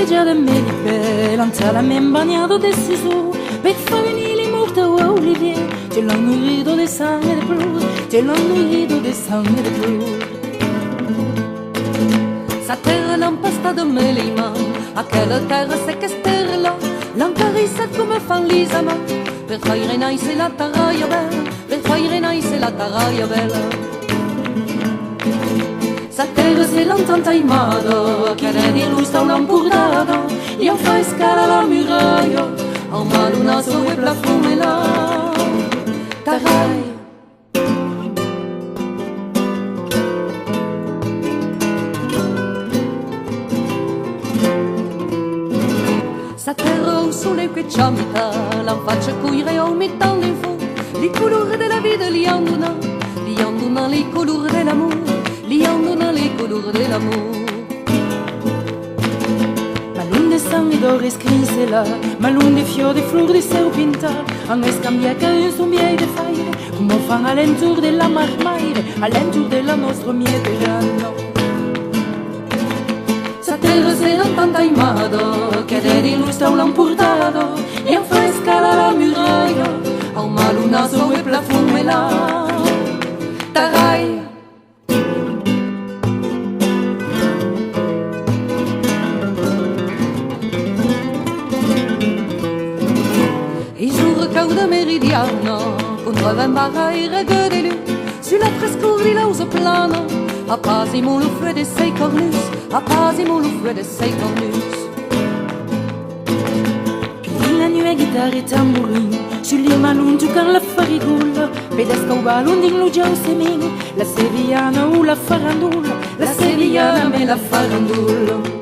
cappeggiata me li bella, la men bagnato del sisu, per fare venire morto a Olivier, c'è l'annuito del sangue del blu, c'è l'annuito del sangue del blu. Sa terra non pasta de me li man, a quella terra se che sterla, l'ancarissa come fan l'isama, per fare naise la taraia bella, per fare naise la taraia bella. Sa terra se l'entanta imada, che di lui sta un'ampurdata, e fa scala la muraia, a mano una so e plafume là, tarai. Sa terra au sole che ciamita, la faccia cuire au metà in fu, li colori della vita li anduna li colori dell'amore. Liandona les couleurs de l'amour. Ma lune de sangue d'or escrinse là, ma lune de fior de flor de serpinta, en escambia che un sommier de faille, come fan all'entour de la marmaire, all'entour de la nostra Mediterranea. Sa terra sera tanta imada, che di lui sta l'emportado, e en fresca la muraia, au malunazo e plafume là, tarai. Cauda meridiana, contro l'embarra e reghe de lu, sulla frescura lausa plana, appasimo lo fue de sei cornus, appasimo lo fue de sei cornus. Puis la nuit guitare et tambourin, Julie Malun tocar la farigoula, pedesca o balon din lo giau semin, la sevillana ou la farandula, la sevillana me la farandula.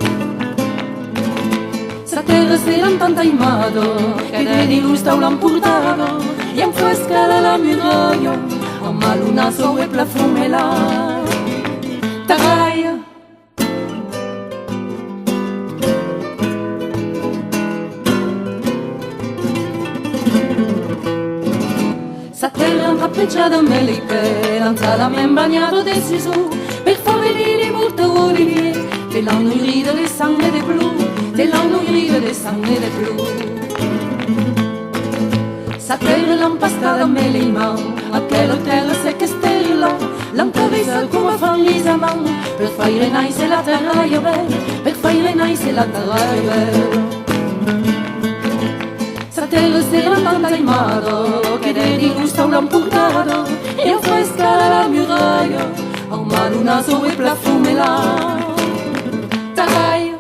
Sa terra sera tanta imada, che di lui sta l'emportado, e en fresca la muraia, a malunazo e plafume là, tarai. Sa terra cappeggiata me li pela, la men bagnato del sisu, per far venire morto Olivier, te l'hanno irrida del sangue de blu, te l'hanno irrida del sangue de blu. Sa terra l'empastada me li man, a quella terra se che stella, l'ancarissa come fan l'isaman, per fare naise la terraia bella, per fare naise la terraia bella. Sa terra sera tanta imada, che di gusto l'emportado, e fresca la muraia, a malunazo e plafume là, tarai.